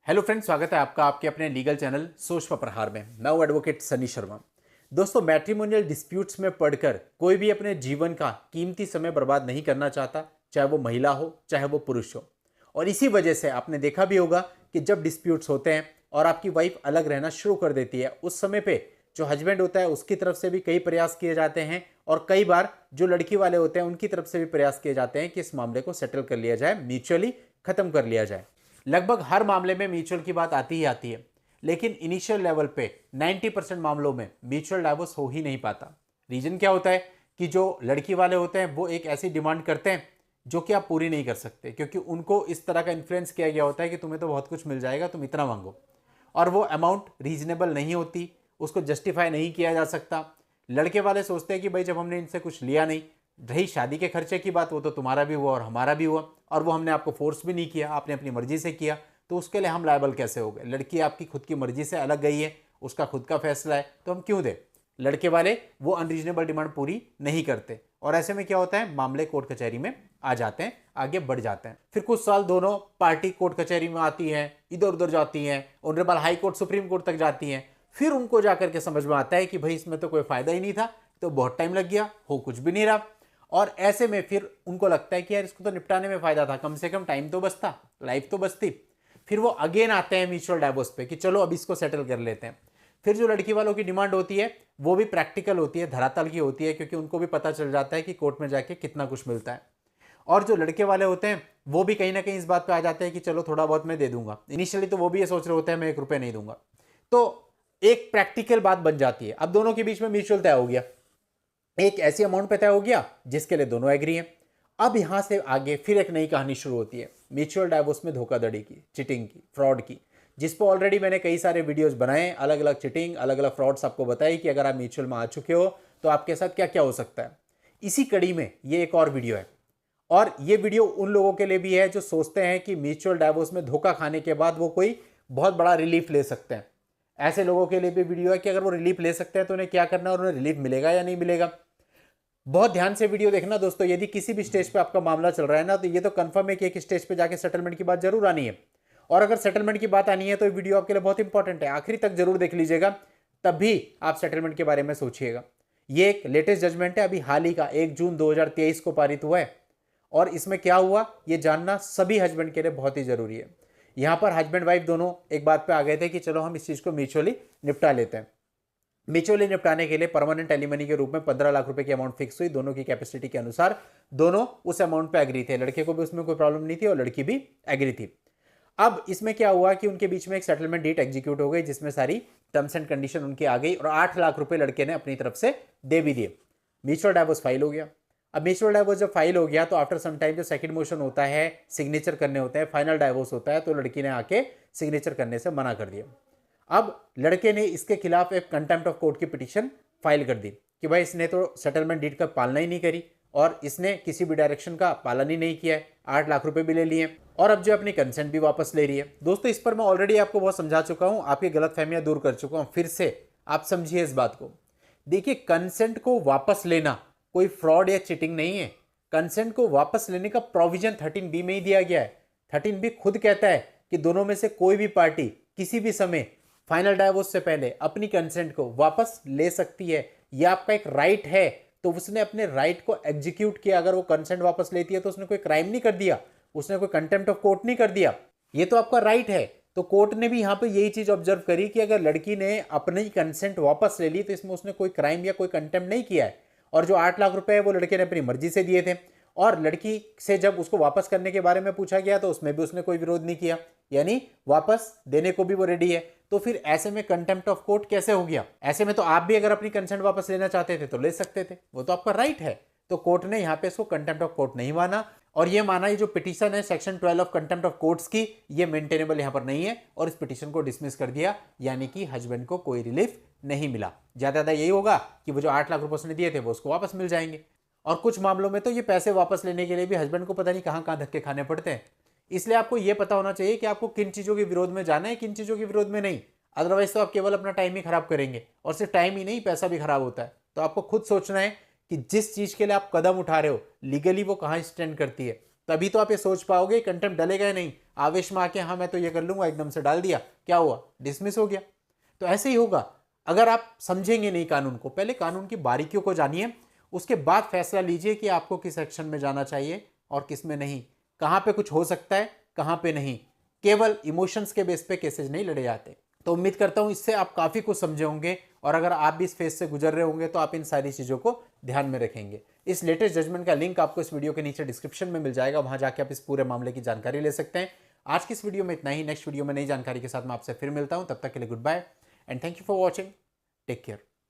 Hello friends, स्वागत है आपका आपके अपने लीगल चैनल सोच पर प्रहार में। मैं हूं एडवोकेट सनी शर्मा। दोस्तों, मैट्रिमोनियल डिस्प्यूट्स में पढ़कर कोई भी अपने जीवन का कीमती समय बर्बाद नहीं करना चाहता, चाहे वो महिला हो चाहे वो पुरुष हो। और इसी वजह से आपने देखा भी होगा कि जब डिस्प्यूट्स होते हैं और आपकी वाइफ अलग रहना शुरू कर देती है, उस समय पे जो हस्बैंड होता है उसकी तरफ से भी कई प्रयास किए जाते हैं और कई बार जो लड़की वाले होते हैं उनकी तरफ से भी प्रयास किए जाते हैं कि इस मामले को सेटल कर लिया जाए, म्यूचुअली खत्म कर लिया जाए। लगभग हर मामले में म्यूचुअल की बात आती ही आती है, लेकिन इनिशियल लेवल पे 90% मामलों में म्यूचुअल डाइवोर्स हो ही नहीं पाता। रीजन क्या होता है कि जो लड़की वाले होते हैं वो एक ऐसी डिमांड करते हैं जो कि आप पूरी नहीं कर सकते, क्योंकि उनको इस तरह का इन्फ्लुएंस किया गया होता है कि तुम्हें तो बहुत कुछ मिल जाएगा, तुम इतना मांगो। और वो अमाउंट रीजनेबल नहीं होती, उसको जस्टिफाई नहीं किया जा सकता। लड़के वाले सोचते हैं कि भाई जब हमने इनसे कुछ लिया नहीं, रही शादी के खर्चे की बात, वो तो तुम्हारा भी हुआ और हमारा भी हुआ, और वो हमने आपको फोर्स भी नहीं किया, आपने अपनी मर्जी से किया, तो उसके लिए हम लायबल कैसे हो गए? लड़की आपकी खुद की मर्जी से अलग गई है, उसका खुद का फैसला है, तो हम क्यों दें? लड़के वाले वो अनरीजनेबल डिमांड पूरी नहीं करते, और ऐसे में क्या होता है, मामले कोर्ट कचहरी में आ जाते हैं, आगे बढ़ जाते हैं। फिर कुछ साल दोनों पार्टी कोर्ट कचहरी में आती हैं, इधर उधर जाती हैं, honourable high court supreme court तक जाती हैं। फिर उनको जाकर के समझ में आता है कि भाई इसमें तो कोई फायदा ही नहीं था, तो बहुत टाइम लग गया, हो कुछ भी नहीं रहा। और ऐसे में फिर उनको लगता है कि यार इसको तो निपटाने में फायदा था, कम से कम टाइम तो बचता, लाइफ तो बचती। फिर वो अगेन आते हैं म्यूचुअल डाइवोर्स पे कि चलो अब इसको सेटल कर लेते हैं। फिर जो लड़की वालों की डिमांड होती है वो भी प्रैक्टिकल होती है, धरातल की होती है, क्योंकि उनको भी पता चल जाता है कि कोर्ट में जाके कितना कुछ मिलता है। और जो लड़के वाले होते हैं वो भी कहीं ना कहीं इस बात पे आ जाते हैं कि चलो थोड़ा बहुत मैं दे दूंगा। इनिशियली तो वो भी ये सोच रहे होते हैं मैं 1 रुपये नहीं दूंगा। तो एक प्रैक्टिकल बात बन जाती है। अब दोनों के बीच में म्यूचुअल तय हो गया, एक ऐसी अमाउंट पे तय हो गया जिसके लिए दोनों एग्री हैं। अब यहां से आगे फिर एक नई कहानी शुरू होती है म्यूचुअल डाइवोर्स में धोखाधड़ी की, चिटिंग की, फ्रॉड की, जिस पर ऑलरेडी मैंने कई सारे वीडियोस बनाए, अलग अलग चिटिंग, अलग अलग फ्रॉड्स आपको बताई कि अगर आप म्यूचुअल में आ चुके हो तो आपके साथ क्या क्या हो सकता है। इसी कड़ी में ये एक और वीडियो है, और ये वीडियो उन लोगों के लिए भी है जो सोचते हैं कि म्यूचुअल डाइवोर्स में धोखा खाने के बाद वो कोई बहुत बड़ा रिलीफ ले सकते हैं। ऐसे लोगों के लिए भी वीडियो है कि अगर वो रिलीफ ले सकते हैं तो उन्हें क्या करना है और उन्हें रिलीफ मिलेगा या नहीं मिलेगा। बहुत ध्यान से वीडियो देखना दोस्तों। यदि किसी भी स्टेज पे आपका मामला चल रहा है ना, तो ये तो कंफर्म है कि एक स्टेज पे जाके सेटलमेंट की बात जरूर आनी है। और अगर सेटलमेंट की बात आनी है तो ये वीडियो आपके लिए बहुत इंपॉर्टेंट है, आखिरी तक जरूर देख लीजिएगा, तब भी आप सेटलमेंट के बारे में सोचिएगा। ये एक लेटेस्ट जजमेंट है, अभी हाल ही का 1 जून 2023 को पारित हुआ है, और इसमें क्या हुआ ये जानना सभी हस्बैंड के लिए बहुत ही जरूरी है। यहां पर हस्बैंड वाइफ दोनों एक बात पे आ गए थे कि चलो हम इस चीज को म्यूचुअली निपटा लेते हैं। म्यूचुअली निपटाने के लिए परमानेंट एलिमनी के रूप में 15 लाख रुपए की अमाउंट फिक्स हुई, दोनों की कैपेसिटी के अनुसार। दोनों उस अमाउंट पे एग्री थे, लड़के को भी उसमें कोई प्रॉब्लम नहीं थी और लड़की भी एग्री थी। अब इसमें क्या हुआ कि उनके बीच में एक सेटलमेंट डीड एग्जीक्यूट हो गई, जिसमें सारी टर्म्स एंड कंडीशन उनकी आ गई, और 8 लाख रुपए लड़के ने अपनी तरफ से दे भी दिए। म्यूचुअल डाइवोर्स फाइल हो गया। अब म्यूचुअल डाइवोर्स जब फाइल हो गया तो आफ्टर सम टाइम जो सेकंड मोशन होता है, सिग्नेचर करने होते हैं, फाइनल डाइवोर्स होता है, तो लड़की ने आके सिग्नेचर करने से मना कर दिया। अब लड़के ने इसके खिलाफ एक कंटेम्प्ट ऑफ कोर्ट की पिटीशन फाइल कर दी कि भाई इसने तो सेटलमेंट डीड का पालना ही नहीं करी और इसने किसी भी डायरेक्शन का पालन ही नहीं किया है, 8 लाख रुपए भी ले लिए और अब जो अपनी कंसेंट भी वापस ले रही है। दोस्तों, इस पर मैं ऑलरेडी आपको बहुत समझा चुका हूं, आपकी गलतफहमियां दूर कर चुका हूं। फिर से आप समझिए इस बात को। देखिए, कंसेंट को वापस लेना कोई फ्रॉड या चिटिंग नहीं है। कंसेंट को वापस लेने का प्रोविजन 13B में ही दिया गया है। 13B खुद कहता है कि दोनों में से कोई भी पार्टी किसी भी समय फाइनल डाइवोर्स से पहले अपनी कंसेंट को वापस ले सकती है। यह आपका एक राइट है, तो उसने अपने राइट को एग्जीक्यूट किया। अगर वो कंसेंट वापस लेती है तो उसने कोई क्राइम नहीं कर दिया, उसने कोई कंटेम्प्ट ऑफ कोर्ट नहीं कर दिया, ये तो आपका राइट है। तो कोर्ट ने भी यहां पे यही चीज ऑब्जर्व करी कि अगर लड़की ने अपनी कंसेंट वापस ले ली तो इसमें उसने कोई क्राइम या कोई कंटेम्प्ट नहीं किया है। और जो 8 लाख रुपए है वो लड़के ने अपनी मर्जी से दिए थे, और लड़की से जब उसको वापस करने के बारे में पूछा गया तो उसमें भी उसने कोई विरोध नहीं किया, यानी वापस देने को भी वो रेडी है। तो फिर ऐसे में कंटेम्प्ट ऑफ कोर्ट कैसे हो गया? ऐसे में तो आप भी अगर अपनी कंसेंट वापस लेना चाहते थे तो ले सकते थे, वो तो आपका राइट है। तो कोर्ट ने यहाँ पे इसको कंटेम्प्ट ऑफ कोर्ट नहीं माना, और ये माना ये जो पिटीशन है section 12 of contempt of courts की, ये मेंटेनेबल यहाँ पर नहीं है, और इस पिटीशन को डिसमिस कर दिया, यानी कि हस्बैंड को कोई रिलीफ नहीं मिला। ज्यादा यही होगा कि वो जो 8 लाख रुपए उसने दिए थे वो उसको वापस मिल जाएंगे। और कुछ मामलों में तो ये पैसे वापस लेने के लिए भी हस्बैंड को पता नहीं कहां कहां धक्के खाने पड़ते हैं। इसलिए आपको यह पता होना चाहिए कि आपको किन चीजों के विरोध में जाना है, किन चीजों के विरोध में नहीं। अदरवाइज तो आप केवल अपना टाइम ही खराब करेंगे, और सिर्फ टाइम ही नहीं पैसा भी खराब होता है। तो आपको खुद सोचना है कि जिस चीज के लिए आप कदम उठा रहे हो लीगली वो कहां स्टैंड करती है। तभी तो आप ये सोच पाओगे, कंटेम्प्ट डलेगा ही नहीं। आवेश में आके हाँ मैं तो ये कर लूंगा, एकदम से डाल दिया, क्या हुआ, डिसमिस हो गया। तो ऐसे ही होगा अगर आप समझेंगे नहीं कानून को। पहले कानून की बारीकियों को जानिए, उसके बाद फैसला लीजिए कि आपको किस सेक्शन में जाना चाहिए और किस में नहीं, कहाँ पे कुछ हो सकता है कहाँ पे नहीं। केवल इमोशंस के बेस पे केसेज नहीं लड़े जाते। तो उम्मीद करता हूं इससे आप काफ़ी कुछ समझे होंगे, और अगर आप भी इस फेज से गुजर रहे होंगे तो आप इन सारी चीज़ों को ध्यान में रखेंगे। इस लेटेस्ट जजमेंट का लिंक आपको इस वीडियो के नीचे डिस्क्रिप्शन में मिल जाएगा, वहां जाके आप इस पूरे मामले की जानकारी ले सकते हैं। आज की इस वीडियो में इतना ही। नेक्स्ट वीडियो में नई जानकारी के साथ मैं आपसे फिर मिलता हूं, तब तक के लिए good bye and thank you for watching. Take care.